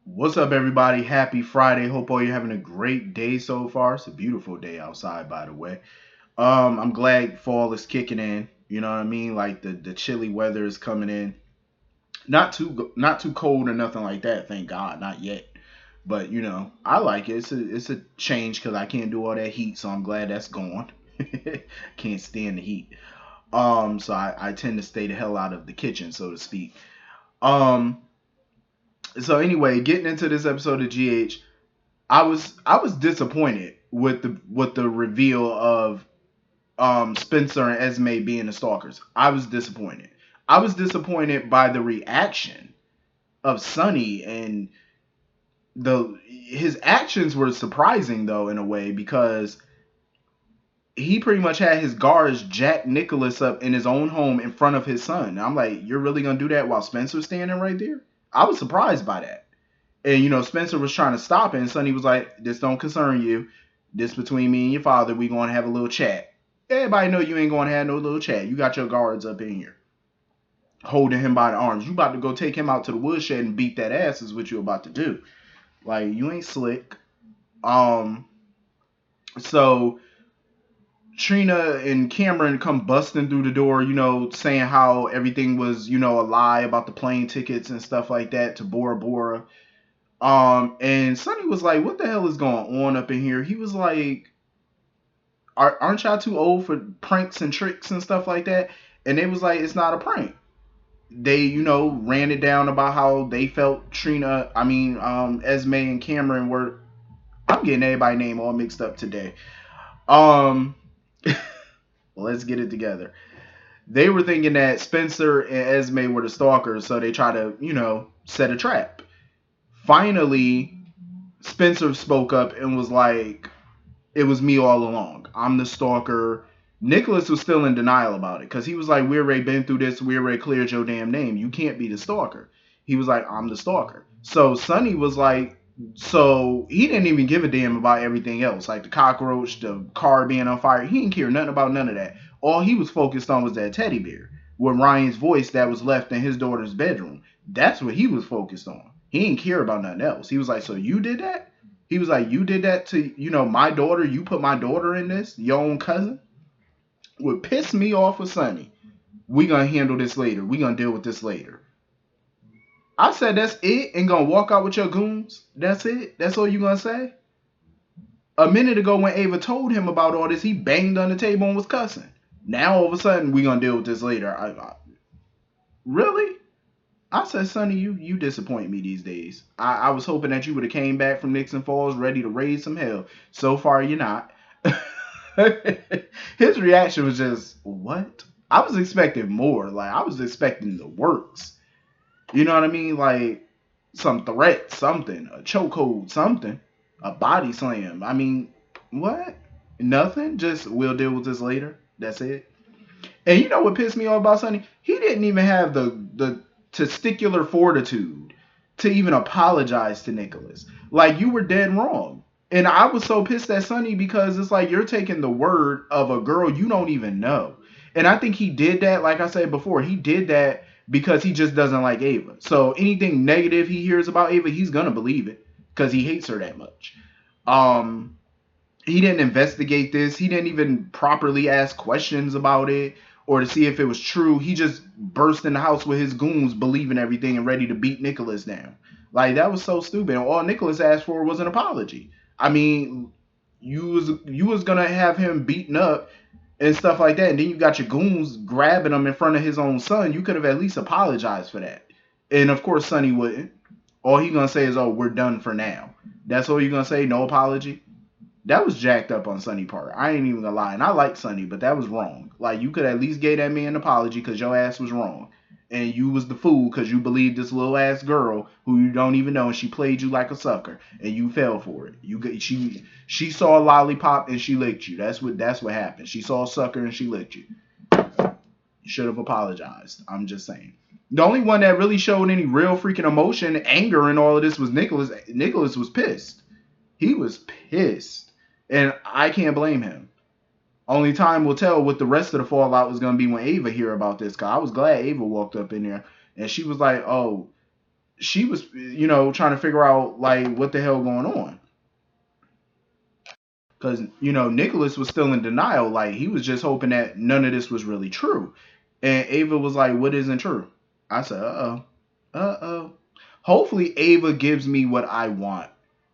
What's up, everybody? Happy Friday. Hope all you're having a great day so far. It's a beautiful day outside, by the way. I'm glad fall is kicking in. You know what I mean? Like the chilly weather is coming in. Not too cold or nothing like that. Thank God, not yet. But I like it. It's a change because I can't do all that heat, so I'm glad that's gone. Can't stand the heat. So I tend to stay the hell out of the kitchen, so to speak. Um, so anyway, getting into this episode of GH. I was disappointed with the reveal of Spencer and Esme being the stalkers. I was disappointed. I was disappointed by the reaction of Sonny, and the his actions were surprising though in a way because he pretty much had his guards jack Nicholas up in his own home in front of his son. And I'm like, you're really gonna do that while Spencer's standing right there? I was surprised by that. And Spencer was trying to stop it, and Sonny was like, "This don't concern you. This between me and your father. We gonna have a little chat. Everybody know you ain't gonna have no little chat. You got your guards up in here, holding him by the arms. You about to go take him out to the woodshed and beat that ass is what you about to do. Like you ain't slick." Um, so Trina and Cameron come busting through the door, saying how everything was, a lie about the plane tickets and stuff like that to Bora Bora. And Sonny was like, "What the hell is going on up in here?" He was like, Aren't y'all too old for pranks and tricks and stuff like that?" And they was like, "It's not a prank." They, ran it down about how they felt Esme and Cameron were. I'm getting everybody's name all mixed up today. Um, let's get it together. They were thinking that Spencer and Esme were the stalkers, so they try to, set a trap. Finally, Spencer spoke up and was like, "It was me all along. I'm the stalker." Nicholas was still in denial about it because he was like, "We already been through this. We already cleared your damn name. You can't be the stalker." He was like, "I'm the stalker." So Sonny was like, so he didn't even give a damn about everything else, like the cockroach, the car being on fire. He didn't care nothing about none of that. All he was focused on was that teddy bear with Ryan's voice that was left in his daughter's bedroom. That's what he was focused on. He didn't care about nothing else. He was like, "So you did that?" He was like, "You did that to, my daughter. You put my daughter in this, your own cousin." Would piss me off with Sonny. We gonna handle this later. We gonna deal with this later. I said, "That's it," and gonna walk out with your goons. That's it. That's all you gonna say. A minute ago, when Ava told him about all this, he banged on the table and was cussing. Now all of a sudden, we gonna deal with this later. Really? I said, "Sonny, you disappoint me these days. I was hoping that you would have came back from Nixon Falls ready to raise some hell. So far, you're not." His reaction was just, "What?" I was expecting more. Like I was expecting the works. You know what I mean? Like some threat, something, a chokehold, something, a body slam. I mean, what? Nothing. Just we'll deal with this later. That's it. And you know what pissed me off about Sonny? He didn't even have the testicular fortitude to even apologize to Nicholas. Like you were dead wrong. And I was so pissed at Sonny because it's like you're taking the word of a girl you don't even know. And I think he did that, like I said before, he did that because he just doesn't like Ava. So anything negative he hears about Ava, he's gonna believe it because he hates her that much. Um, he didn't investigate this. He didn't even properly ask questions about it or to see if it was true. He just burst in the house with his goons, believing everything and ready to beat Nicholas down. Like that was so stupid. All Nicholas asked for was an apology. I mean, you was gonna have him beaten up and stuff like that, and then you got your goons grabbing him in front of his own son. You could have at least apologized for that. And of course, Sonny wouldn't. All he gonna say is, "Oh, we're done for now." That's all you gonna say. No apology. That was jacked up on Sonny part. I ain't even gonna lie. And I like Sonny, but that was wrong. Like you could at least give that man an apology because your ass was wrong. And you was the fool because you believed this little ass girl who you don't even know and she played you like a sucker and you fell for it. She saw a lollipop and she licked you. That's what happened. She saw a sucker and she licked you. You should have apologized. I'm just saying. The only one that really showed any real freaking emotion, anger, and all of this was Nicholas. Nicholas was pissed. He was pissed. And I can't blame him. Only time will tell what the rest of the fallout was going to be when Ava hear about this. Cause I was glad Ava walked up in there and she was like, "Oh, she was, trying to figure out like what the hell going on. Because, Nicholas was still in denial. Like, he was just hoping that none of this was really true. And Ava was like, what isn't true? I said, uh-oh. Uh-oh. Hopefully Ava gives me what I want.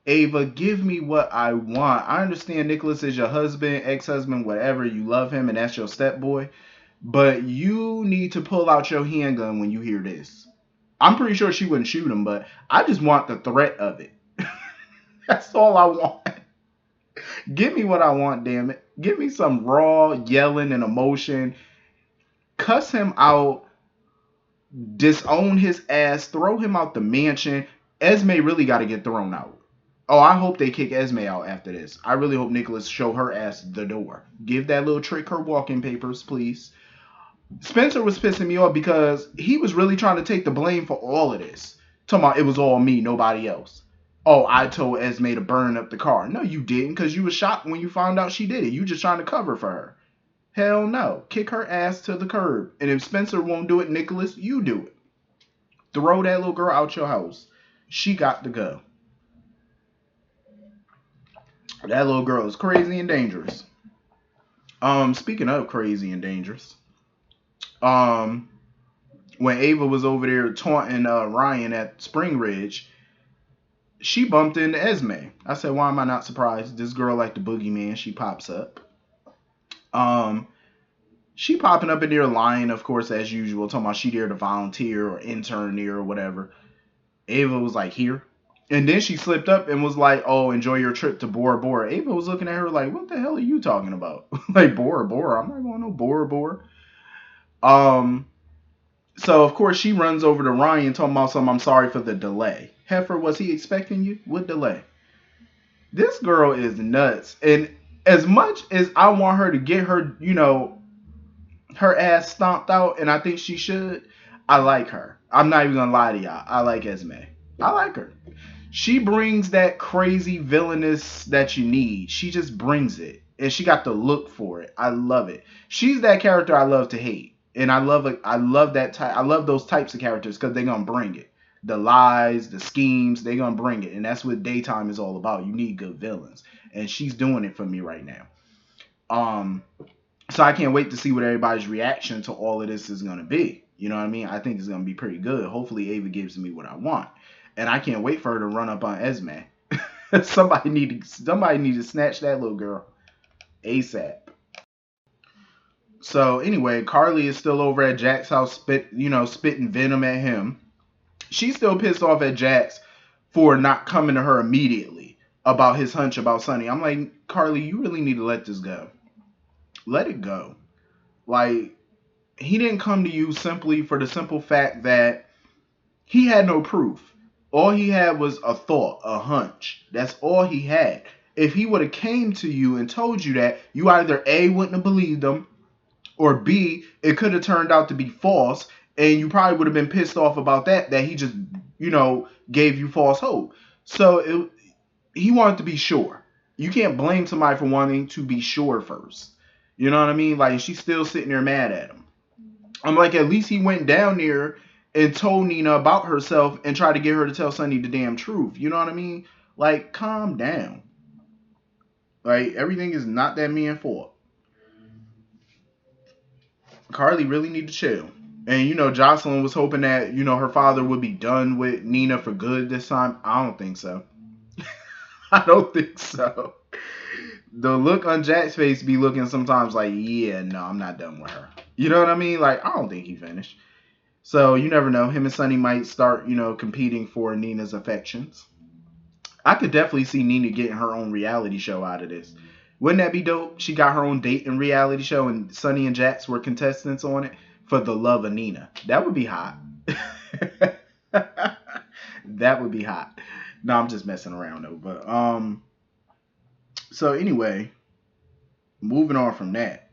Ava, give me what I want. I understand Nicholas is your husband, ex-husband, whatever. You love him and that's your stepboy. But you need to pull out your handgun when you hear this. I'm pretty sure she wouldn't shoot him, but I just want the threat of it. That's all I want. Give me what I want, damn it. Give me some raw yelling and emotion. Cuss him out. Disown his ass. Throw him out the mansion. Esme really got to get thrown out. Oh, I hope they kick Esme out after this. I really hope Nicholas show her ass the door. Give that little trick her walking papers, please. Spencer was pissing me off because he was really trying to take the blame for all of this. Talking about it was all me, nobody else. Oh, I told Esme to burn up the car. No, you didn't, because you were shocked when you found out she did it. You just trying to cover for her. Hell no. Kick her ass to the curb. And if Spencer won't do it, Nicholas, you do it. Throw that little girl out your house. She got to go. That little girl is crazy and dangerous. Speaking of crazy and dangerous, when Ava was over there taunting Ryan at Spring Ridge, she bumped into Esme. I said, why am I not surprised? This girl like the boogeyman. She pops up. She popping up in there lying, of course, as usual, talking about she there to volunteer or intern there or whatever. Ava was like, here. And then she slipped up and was like, oh, enjoy your trip to Bora Bora. Ava was looking at her like, what the hell are you talking about? Like, Bora Bora? I'm not going no Bora Bora. So, of course, she runs over to Ryan talking about something, I'm sorry for the delay. Heifer, was he expecting you? What delay? This girl is nuts. And as much as I want her to get her, her ass stomped out, and I think she should, I like her. I'm not even going to lie to y'all. I like Esme. I like her. She brings that crazy villainous that you need. She just brings it. And she got the look for it. I love it. She's that character I love to hate. And I love that type. I love those types of characters because they're gonna bring it. The lies, the schemes, they're gonna bring it. And that's what daytime is all about. You need good villains. And she's doing it for me right now. So I can't wait to see what everybody's reaction to all of this is gonna be. You know what I mean? I think it's gonna be pretty good. Hopefully Ava gives me what I want. And I can't wait for her to run up on Esme. Somebody need to snatch that little girl ASAP. So anyway, Carly is still over at Jack's house, spitting venom at him. She's still pissed off at Jax for not coming to her immediately about his hunch about Sonny. I'm like, Carly, you really need to let this go. Let it go. Like, he didn't come to you simply for the simple fact that he had no proof. All he had was a thought, a hunch. That's all he had. If he would have came to you and told you that, you either A, wouldn't have believed him, or B, it could have turned out to be false, and you probably would have been pissed off about that he just, gave you false hope. So he wanted to be sure. You can't blame somebody for wanting to be sure first. You know what I mean? Like, she's still sitting there mad at him. I'm like, at least he went down there and told Nina about herself and tried to get her to tell Sonny the damn truth. You know what I mean? Like, calm down. Like, everything is not that man's fault. Carly really need to chill. And, Jocelyn was hoping that, her father would be done with Nina for good this time. I don't think so. I don't think so. The look on Jack's face be looking sometimes like, yeah, no, I'm not done with her. You know what I mean? Like, I don't think he finished. So, you never know. Him and Sonny might start, competing for Nina's affections. I could definitely see Nina getting her own reality show out of this. Wouldn't that be dope? She got her own date and reality show, and Sonny and Jax were contestants on it for the love of Nina. That would be hot. That would be hot. No, I'm just messing around though. But so anyway, moving on from that.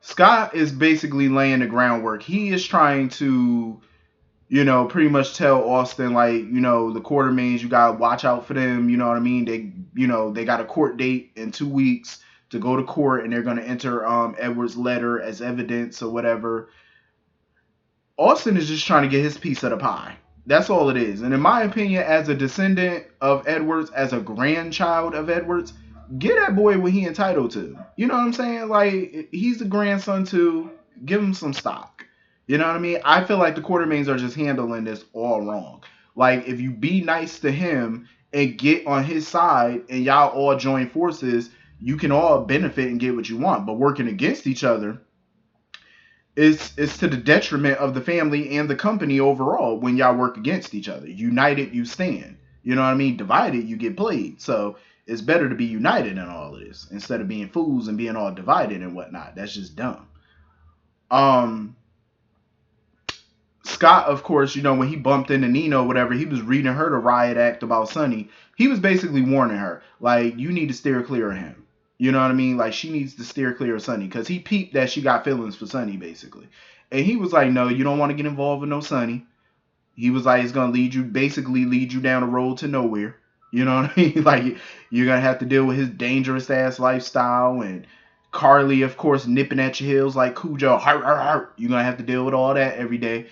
Scott is basically laying the groundwork. He is trying to, pretty much tell Austin, like, the Quartermains, you gotta watch out for them. You know what I mean? They got a court date in 2 weeks to go to court, and they're gonna enter Edward's letter as evidence or whatever. Austin is just trying to get his piece of the pie. That's all it is. And in my opinion, as a descendant of Edwards, as a grandchild of Edwards, get that boy what he entitled to. You know what I'm saying? Like, he's the grandson too. Give him some stock. You know what I mean? I feel like the Quartermains are just handling this all wrong. Like, if you be nice to him and get on his side and y'all all join forces, you can all benefit and get what you want. But working against each other, it's to the detriment of the family and the company overall when y'all work against each other. United, you stand. You know what I mean? Divided, you get played. So it's better to be united in all of this instead of being fools and being all divided and whatnot. That's just dumb. Um, Scott, of course, you know, when he bumped into Nina or whatever, he was reading her the riot act about Sonny. He was basically warning her, like, you need to steer clear of him. You know what I mean? Like, she needs to steer clear of Sonny because he peeped that she got feelings for Sonny, basically. And he was like, no, you don't want to get involved with no Sonny. He was like, it's going to basically lead you down a road to nowhere. You know what I mean? Like, you're going to have to deal with his dangerous ass lifestyle and Carly, of course, nipping at your heels like Cujo. Heart, heart, heart. You're going to have to deal with all that every day,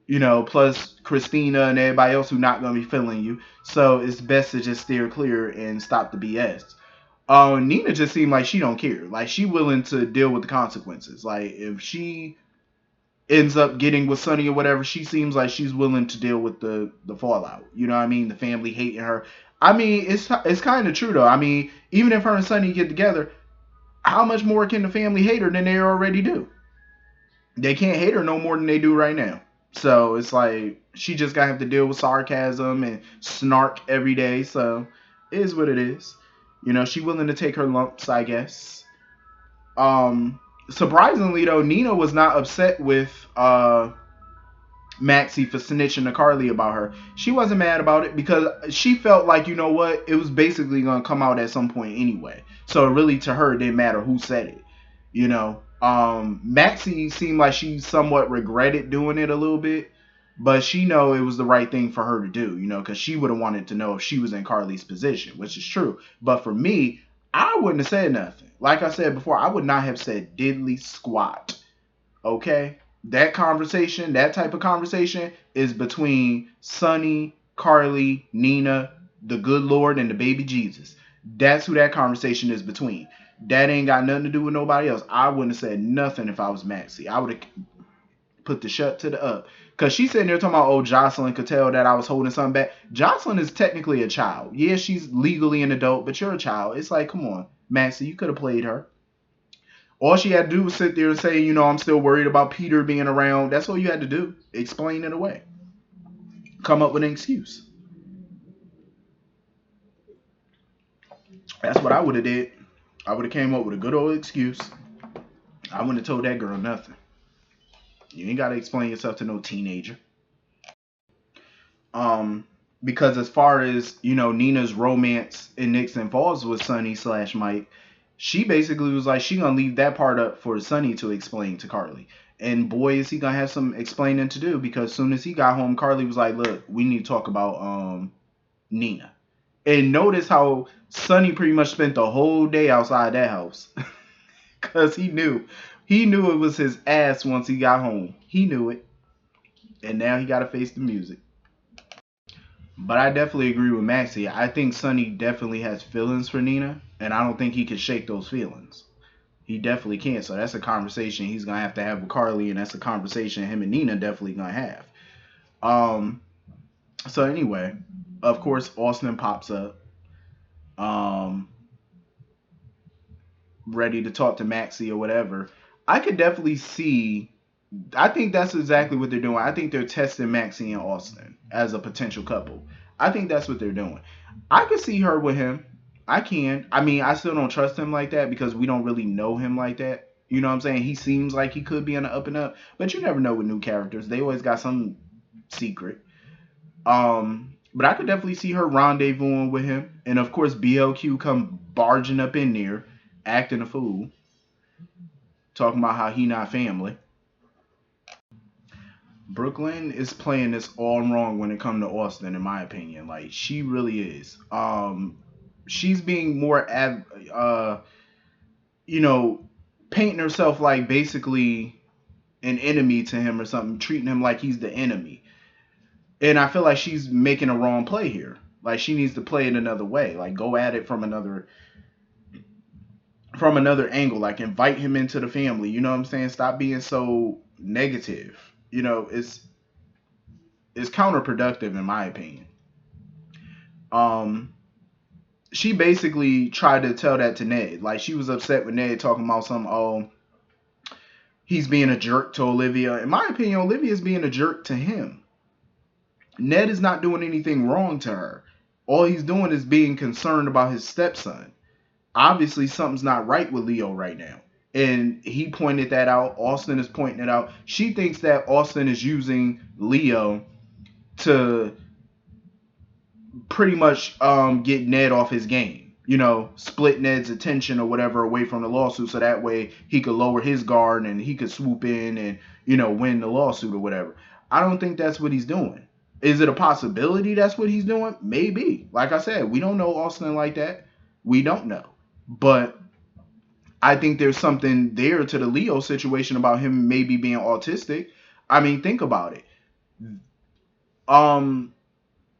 you know, plus Christina and everybody else who not gonna be feeling you. So it's best to just steer clear and stop the BS. Nina just seemed like she don't care. Like she willing to deal with the consequences. Like if she ends up getting with Sonny or whatever, she seems like she's willing to deal with the fallout. You know what I mean? The family hating her. I mean, it's kind of true though. I mean, even if her and Sonny get together, how much more can the family hate her than they already do? They can't hate her no more than they do right now. So it's like she just gotta have to deal with sarcasm and snark every day. So it is what it is. You know, she willing to take her lumps, I guess. Surprisingly though, Nina was not upset with Maxie for snitching to Carly about her. She wasn't mad about it because she felt like, you know what, it was basically gonna come out at some point anyway. So really to her it didn't matter who said it. You know. Maxie seemed like she somewhat regretted doing it a little bit, but she know it was the right thing for her to do, you know, because she would have wanted to know if she was in Carly's position, which is true. But for me, I wouldn't have said nothing. Like I said before, I would not have said diddly squat. Okay? That conversation, that type of conversation is between Sonny, Carly, Nina, the good Lord, and the baby Jesus. That's who that conversation is between. That ain't got nothing to do with nobody else. I wouldn't have said nothing if I was Maxie. I would have put the shut to the up. Because she's sitting there talking about, oh, Jocelyn could tell that I was holding something back. Jocelyn is technically a child. Yeah, she's legally an adult, but you're a child. It's like, come on, Maxie, you could have played her. All she had to do was sit there and say, you know, I'm still worried about Peter being around. That's all you had to do. Explain it away. Come up with an excuse. That's what I would have did. I would have came up with a good old excuse. I wouldn't have told that girl nothing. You ain't got to explain yourself to no teenager. Um, because as far as, you know, Nina's romance in Nixon Falls with Sonny slash Mike, she basically was like she gonna leave that part up for Sonny to explain to Carly. And boy, is he gonna have some explaining to do because as soon as he got home, Carly was like, "Look, we need to talk about Nina." And notice how Sonny pretty much spent the whole day outside that house because he knew it was his ass once he got home. He knew it, and now he got to face the music. But I definitely agree with Maxie. I think Sonny definitely has feelings for Nina, and I don't think he can shake those feelings. He definitely can. So that's a conversation he's gonna have to have with Carly, and that's a conversation him and Nina definitely gonna have. Um. So anyway, of course, Austin pops up, um, ready to talk to Maxie or whatever. I could definitely see. I think that's exactly what they're doing. I think they're testing Maxie and Austin as a potential couple. I think that's what they're doing. I could see her with him. I can. I mean, I still don't trust him like that because we don't really know him like that. You know what I'm saying? He seems like he could be on the up and up, but you never know with new characters. They always got some secret. But I could definitely see her rendezvousing with him, and of course BLQ come barging up in there, acting a fool, talking about how he not family. Brooklyn is playing this all wrong when it comes to Austin, in my opinion. Like she really is. She's being more you know, painting herself like basically an enemy to him or something, treating him like he's the enemy. And I feel like she's making a wrong play here. Like she needs to play it another way. Like go at it from another angle. Like invite him into the family. You know what I'm saying? Stop being so negative. You know, it's counterproductive in my opinion. Um, she basically tried to tell that to Ned. Like she was upset with Ned talking about some he's being a jerk to Olivia. In my opinion, Olivia is being a jerk to him. Ned is not doing anything wrong to her. All he's doing is being concerned about his stepson. Obviously, something's not right with Leo right now. And he pointed that out. Austin is pointing it out. She thinks that Austin is using Leo to pretty much get Ned off his game. You know, split Ned's attention or whatever away from the lawsuit so that way he could lower his guard and he could swoop in and, you know, win the lawsuit or whatever. I don't think that's what he's doing. Is it a possibility that's what he's doing? Maybe. Like I said, we don't know Austin like that. We don't know. But I think there's something there to the Leo situation about him maybe being autistic. I mean, think about it. Um,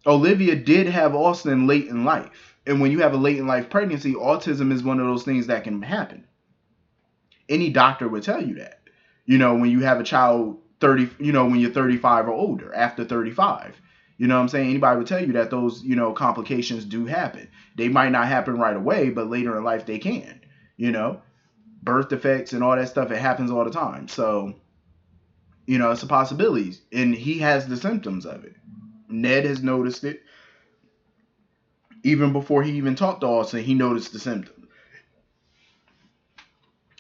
Olivia did have Austin late in life. And when you have a late in life pregnancy, autism is one of those things that can happen. Any doctor would tell you that. You know, when you have a child 30, you know, when you're 35 or older, after 35. You know what I'm saying? Anybody would tell you that those, you know, complications do happen. They might not happen right away, but later in life they can. You know, birth defects and all that stuff, it happens all the time. So, you know, it's a possibility. And he has the symptoms of it. Ned has noticed it. Even before he even talked to Austin, he noticed the symptoms.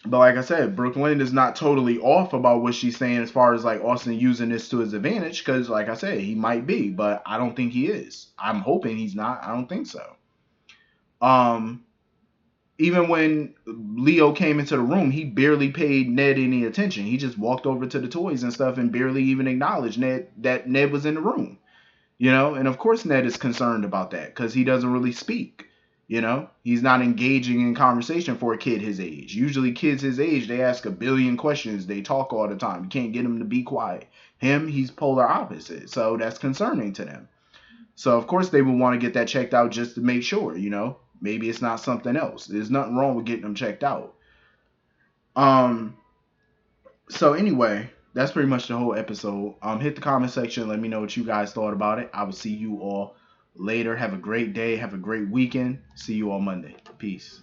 But like I said, Brooklyn is not totally off about what she's saying as far as like Austin using this to his advantage. Because like I said, he might be, but I don't think he is. I'm hoping he's not. I don't think so. Um, Even when Leo came into the room, he barely paid Ned any attention. He just walked over to the toys and stuff and barely even acknowledged Ned that Ned was in the room. You know, and of course Ned is concerned about that because he doesn't really speak. You know, he's not engaging in conversation for a kid his age. Usually, kids his age, they ask a billion questions. They talk all the time. You can't get him to be quiet. Him, he's polar opposite. So that's concerning to them. So, of course, they would want to get that checked out just to make sure, you know. Maybe it's not something else. There's nothing wrong with getting them checked out. Um, so anyway, that's pretty much the whole episode. Hit the comment section. Let me know what you guys thought about it. I will see you all later. Have a great day. Have a great weekend. See you all Monday. Peace.